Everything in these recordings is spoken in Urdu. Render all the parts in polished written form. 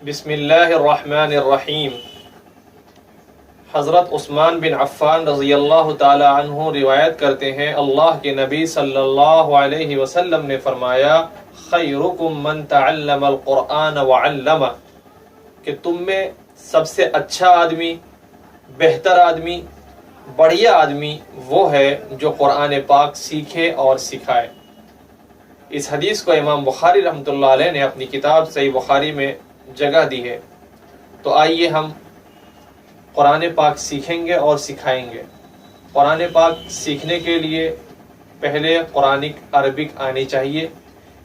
بسم اللہ الرحمن الرحیم۔ حضرت عثمان بن عفان رضی اللہ تعالی عنہ روایت کرتے ہیں، اللہ کے نبی صلی اللہ علیہ وسلم نے فرمایا، خیرکم من تعلم القرآن وعلمہ، کہ تم میں سب سے اچھا آدمی، بہتر آدمی، بڑھیا آدمی وہ ہے جو قرآن پاک سیکھے اور سکھائے۔ اس حدیث کو امام بخاری رحمۃ اللہ علیہ نے اپنی کتاب صحیح بخاری میں جگہ دی ہے۔ تو آئیے ہم قرآن پاک سیکھیں گے اور سکھائیں گے۔ قرآن پاک سیکھنے کے لیے پہلے قرآنک عربک آنی چاہیے۔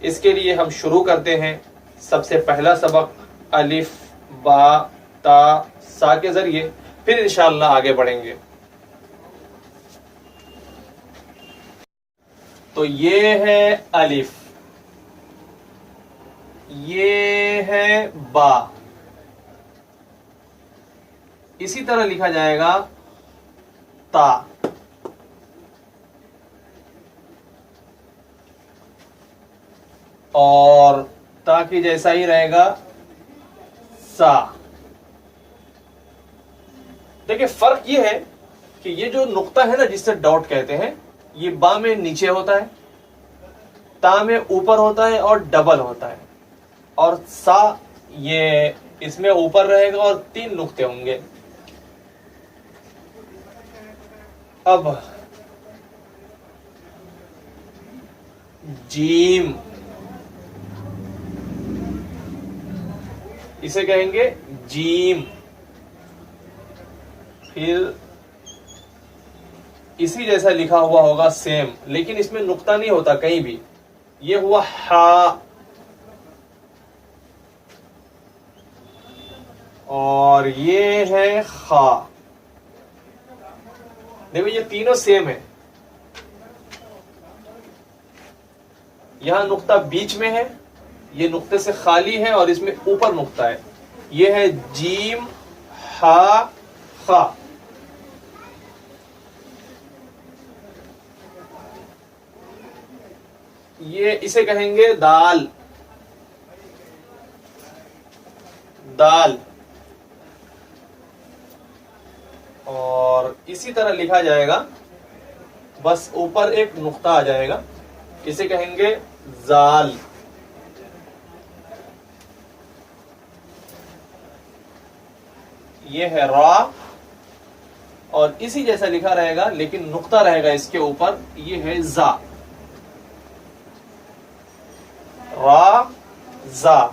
اس کے لیے ہم شروع کرتے ہیں۔ سب سے پہلا سبق الف با تا سا کے ذریعے، پھر انشاءاللہ آگے بڑھیں گے۔ تو یہ ہے الف، یہ ہے با، اسی طرح لکھا جائے گا تا، اور تا کی جیسا ہی رہے گا سا۔ دیکھیں فرق یہ ہے کہ یہ جو نقطہ ہے نا، جس سے ڈاٹ کہتے ہیں، یہ با میں نیچے ہوتا ہے، تا میں اوپر ہوتا ہے اور ڈبل ہوتا ہے، اور سا یہ اس میں اوپر رہے گا اور 3 نقطے ہوں گے۔ اب جیم، اسے کہیں گے جیم، پھر اسی جیسا لکھا ہوا ہوگا سیم، لیکن اس میں نقطہ نہیں ہوتا کہیں بھی۔ یہ ہوا ہا، اور یہ ہے خا۔ دیکھو یہ تینوں سیم ہے۔ یہاں نقطہ بیچ میں ہے، یہ نقطے سے خالی ہے، اور اس میں اوپر نقطہ ہے۔ یہ ہے جیم ہا خا۔ یہ اسے کہیں گے دال، دال، اور اسی طرح لکھا جائے گا، بس اوپر ایک نقطہ آ جائے گا، اسے کہیں گے زال۔ یہ ہے را، اور اسی جیسا لکھا رہے گا لیکن نقطہ رہے گا اس کے اوپر، یہ ہے زا، را زا۔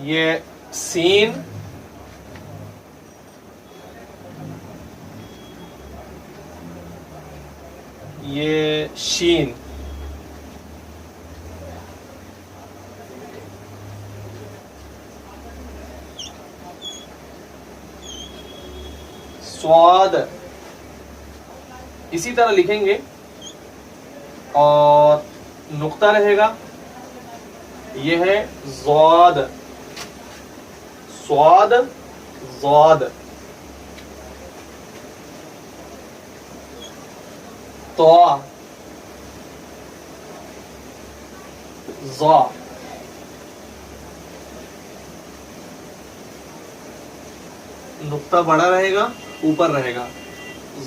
یہ سین، یہ شین۔ سواد، اسی طرح لکھیں گے اور نقطہ رہے گا، یہ ہے زواد، سواد زواد۔ تو زا، نقطہ بڑا رہے گا، اوپر رہے گا،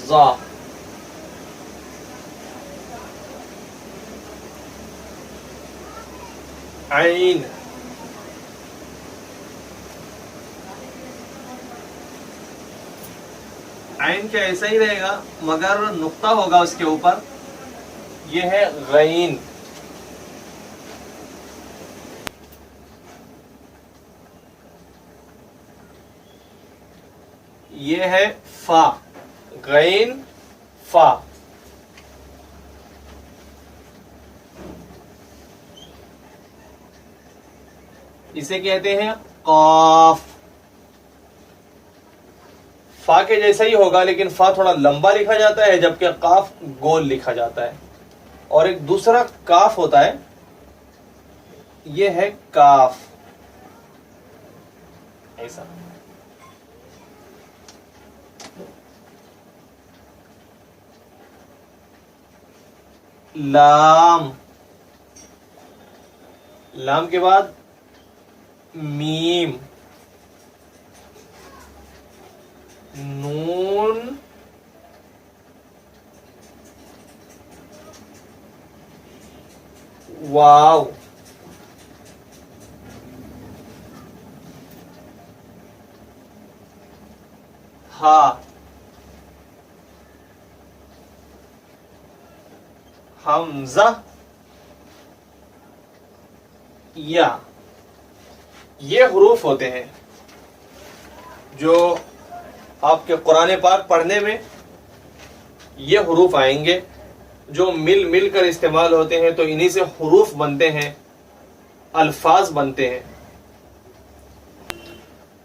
زا۔ عین، عین کا ایسا ہی رہے گا مگر نقطہ ہوگا اس کے اوپر، یہ ہے غین۔ یہ ہے فا، غین فا۔ اسے کہتے ہیں قاف۔ فا کے جیسا ہی ہوگا لیکن فا تھوڑا لمبا لکھا جاتا ہے، جبکہ قاف گول لکھا جاتا ہے۔ اور ایک دوسرا کاف ہوتا ہے، یہ ہے کاف، ایسا۔ لام، لام کے بعد میم، نون، واو، ہا، حمزہ، یا۔ یہ حروف ہوتے ہیں جو آپ کے قرآن پاک پڑھنے میں یہ حروف آئیں گے جو مل مل کر استعمال ہوتے ہیں، تو انہی سے حروف بنتے ہیں، الفاظ بنتے ہیں۔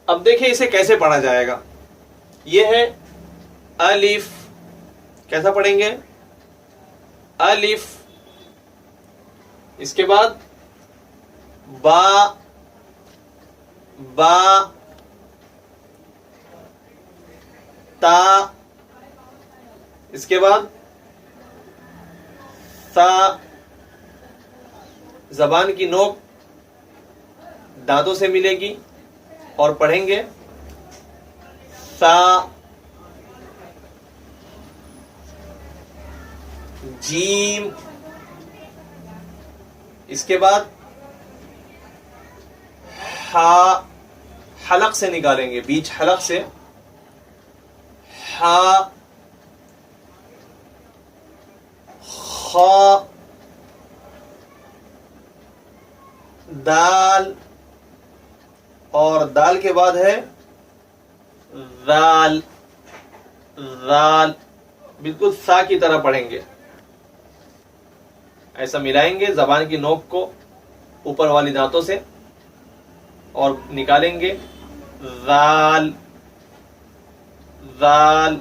اب دیکھیں اسے کیسے پڑھا جائے گا۔ یہ ہے الف، کیسا پڑھیں گے؟ الف، اس کے بعد با، با، تا، اس کے بعد سا، زبان کی نوک دانتوں سے ملے گی اور پڑھیں گے سا، جیم، اس کے بعد ہا، حلق سے نکالیں گے، بیچ حلق سے، ہا، خا، دال، اور دال کے بعد ہے ذال، ذال، بالکل سا کی طرح پڑھیں گے۔ ایسا ملائیں گے زبان کی نوک کو اوپر والی دانتوں سے اور نکالیں گے ذال، ذال۔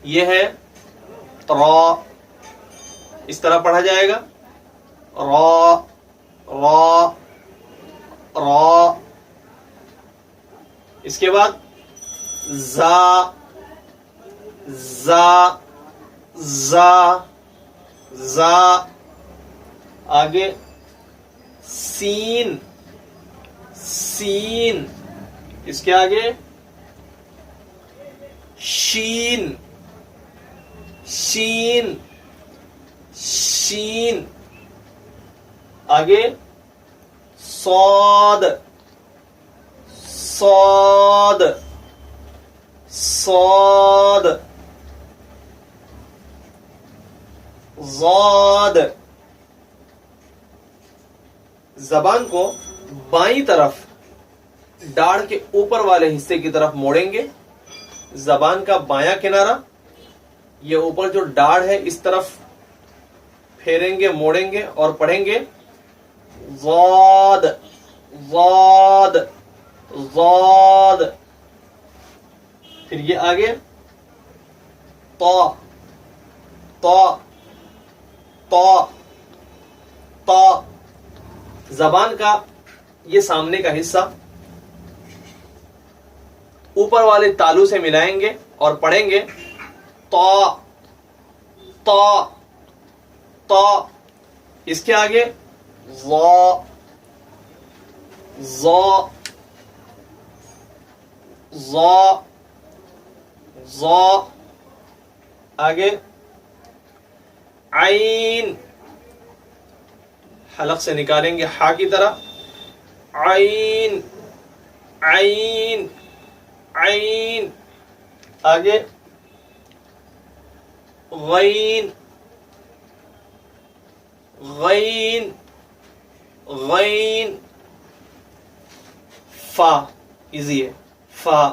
یہ ہے را، اس طرح پڑھا جائے گا، را، را، را۔ اس کے بعد زا، زا، زا، زا، آگے سین، سین، اس کے آگے شین، شین، شین، آگے صاد، صاد، صاد، ضاد۔ زبان کو بائیں طرف داڑھ کے اوپر والے حصے کی طرف موڑیں گے، زبان کا بایاں کنارہ یہ اوپر جو داڑھ ہے اس طرف پھیریں گے، موڑیں گے اور پڑھیں گے ضاد، ضاد، ضاد۔ پھر یہ آگے طا، طا، طا، طا۔ زبان کا یہ سامنے کا حصہ اوپر والے تالو سے ملائیں گے اور پڑھیں گے طا، طا، طا۔ اس کے آگے ظا، ظا، ظا، ظا، آگے عین، حلق سے نکالیں گے ہا کی طرح، عین، عین، عین، آگے غین، غین، غین، فا، ایزی ہے، فا،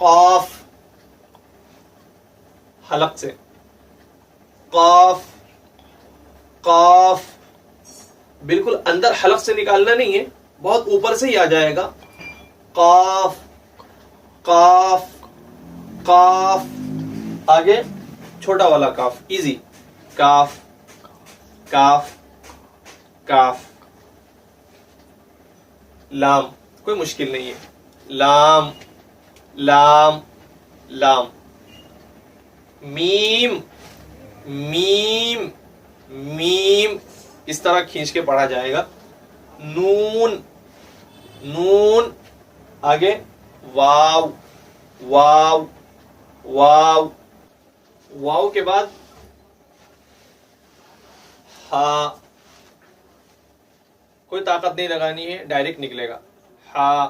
قاف، حلق سے، قاف، قاف، بالکل اندر حلق سے نکالنا نہیں ہے، بہت اوپر سے ہی آ جائے گا، قاف، قاف، قاف، آگے چھوٹا والا کاف، ایزی، کاف، کاف، کاف، لام، کوئی مشکل نہیں ہے، لام، لام، لام۔ میم میم میم، اس طرح کھینچ کے پڑھا جائے گا. نون نون، آگے واو واو واو، واو کے بعد ہا، کوئی طاقت نہیں لگانی ہے، ڈائریکٹ نکلے گا. ہا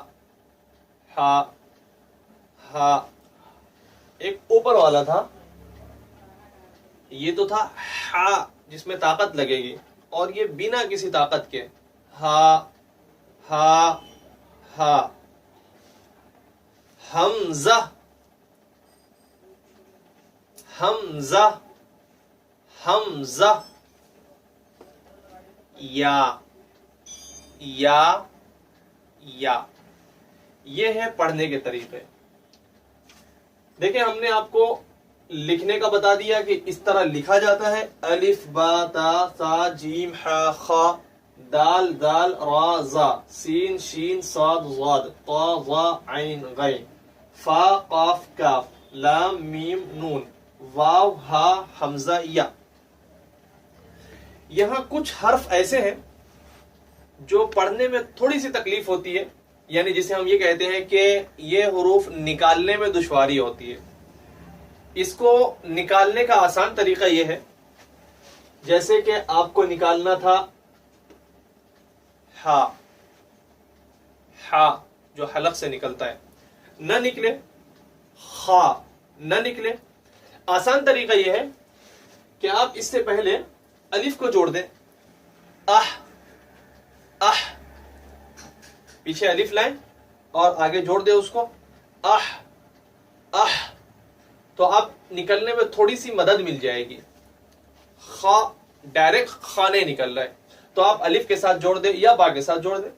ہا ہا. ایک اوپر والا تھا، یہ تو تھا ہا جس میں طاقت لگے گی، اور یہ بنا کسی طاقت کے. ہا ہا ہا. حمزہ حمزہ حمزہ. یا یا یا. یہ ہے پڑھنے کے طریقے. دیکھیں ہم نے آپ کو لکھنے کا بتا دیا کہ اس طرح لکھا جاتا ہے. الف با تا سا جیم ح خ، دال دال را زا، سین شین صاد ضاد، طا ظا عین غین، فا قاف کاف، لام میم نون، واو ہا حمزہ یا. یہاں کچھ حرف ایسے ہیں جو پڑھنے میں تھوڑی سی تکلیف ہوتی ہے، یعنی جسے ہم یہ کہتے ہیں کہ یہ حروف نکالنے میں دشواری ہوتی ہے. اس کو نکالنے کا آسان طریقہ یہ ہے، جیسے کہ آپ کو نکالنا تھا ہا، ہا جو حلق سے نکلتا ہے، نہ نکلے. خا نہ نکلے. آسان طریقہ یہ ہے کہ آپ اس سے پہلے الف کو جوڑ دیں. اح اح، پیچھے الف لائیں اور آگے جوڑ دیں اس کو. اح اح، تو آپ نکلنے میں تھوڑی سی مدد مل جائے گی. خا ڈائریکٹ خا نہیں نکل رہا ہے، تو آپ الف کے ساتھ جوڑ دیں یا با کے ساتھ جوڑ دیں.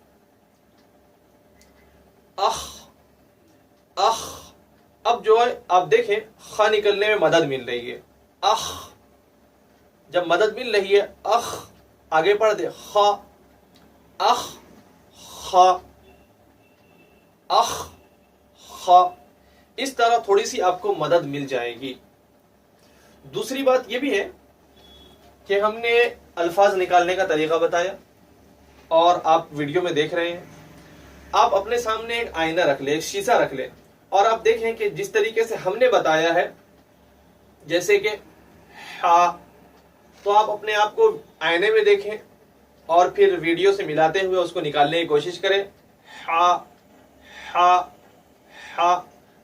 اخ اخ. اب جو ہے آپ دیکھیں خا نکلنے میں مدد مل رہی ہے. اخ، جب مدد مل رہی ہے اخ، آگے پڑھ دے خا. اخ خا اخ خا. اس طرح تھوڑی سی آپ کو مدد مل جائے گی. دوسری بات یہ بھی ہے کہ ہم نے الفاظ نکالنے کا طریقہ بتایا اور آپ ویڈیو میں دیکھ رہے ہیں. آپ اپنے سامنے ایک آئینہ رکھ لیں، ایک شیشہ رکھ لیں، اور آپ دیکھیں کہ جس طریقے سے ہم نے بتایا ہے، جیسے کہ ہا، تو آپ اپنے آپ کو آئینے میں دیکھیں اور پھر ویڈیو سے ملاتے ہوئے اس کو نکالنے کی کوشش کریں. ہا ہا ہا.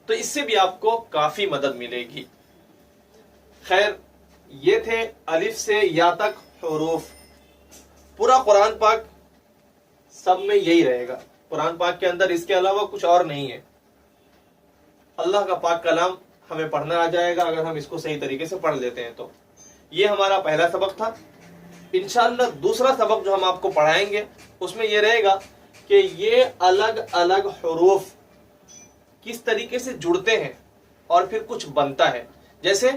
تو اس سے بھی آپ کو کافی مدد ملے گی. خیر، یہ تھے الف سے یا تک حروف. پورا قرآن پاک سب میں یہی رہے گا. قرآن پاک کے اندر اس کے علاوہ کچھ اور نہیں ہے. اللہ کا پاک کلام ہمیں پڑھنا آ جائے گا اگر ہم اس کو صحیح طریقے سے پڑھ لیتے ہیں. تو یہ ہمارا پہلا سبق تھا. انشاءاللہ دوسرا سبق جو ہم آپ کو پڑھائیں گے اس میں یہ رہے گا کہ یہ الگ الگ حروف کس طریقے سے جڑتے ہیں اور پھر کچھ بنتا ہے. جیسے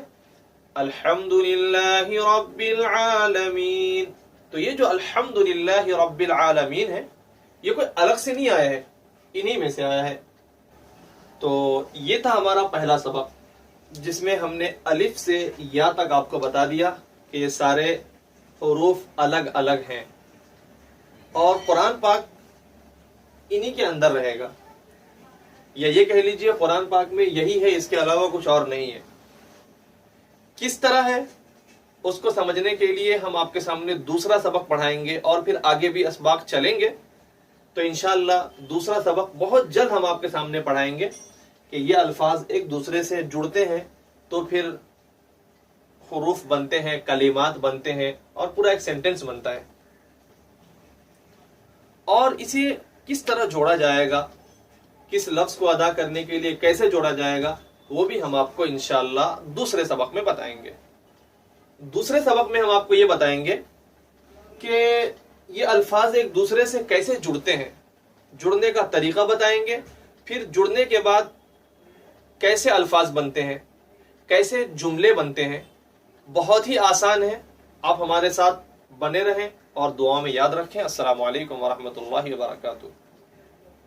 الحمدللہ رب العالمین، تو یہ جو الحمدللہ رب العالمین ہے یہ کوئی الگ سے نہیں آیا ہے، انہی میں سے آیا ہے. تو یہ تھا ہمارا پہلا سبق جس میں ہم نے الف سے یا تک آپ کو بتا دیا کہ یہ سارے حروف الگ الگ ہیں اور قرآن پاک انہی کے اندر رہے گا، یا یہ کہہ لیجئے قرآن پاک میں یہی ہے، اس کے علاوہ کچھ اور نہیں ہے. کس طرح ہے اس کو سمجھنے کے لیے ہم آپ کے سامنے دوسرا سبق پڑھائیں گے اور پھر آگے بھی اسباق چلیں گے. تو انشاءاللہ دوسرا سبق بہت جلد ہم آپ کے سامنے پڑھائیں گے کہ یہ الفاظ ایک دوسرے سے جڑتے ہیں تو پھر حروف بنتے ہیں، کلمات بنتے ہیں اور پورا ایک سینٹنس بنتا ہے. اور اسے کس طرح جوڑا جائے گا، کس لفظ کو ادا کرنے کے لیے کیسے جوڑا جائے گا، وہ بھی ہم آپ کو انشاءاللہ دوسرے سبق میں بتائیں گے. دوسرے سبق میں ہم آپ کو یہ بتائیں گے کہ یہ الفاظ ایک دوسرے سے کیسے جڑتے ہیں، جڑنے کا طریقہ بتائیں گے، پھر جڑنے کے بعد کیسے الفاظ بنتے ہیں، کیسے جملے بنتے ہیں. بہت ہی آسان ہے. آپ ہمارے ساتھ بنے رہیں اور دعا میں یاد رکھیں. السلام علیکم ورحمۃ اللہ وبرکاتہ.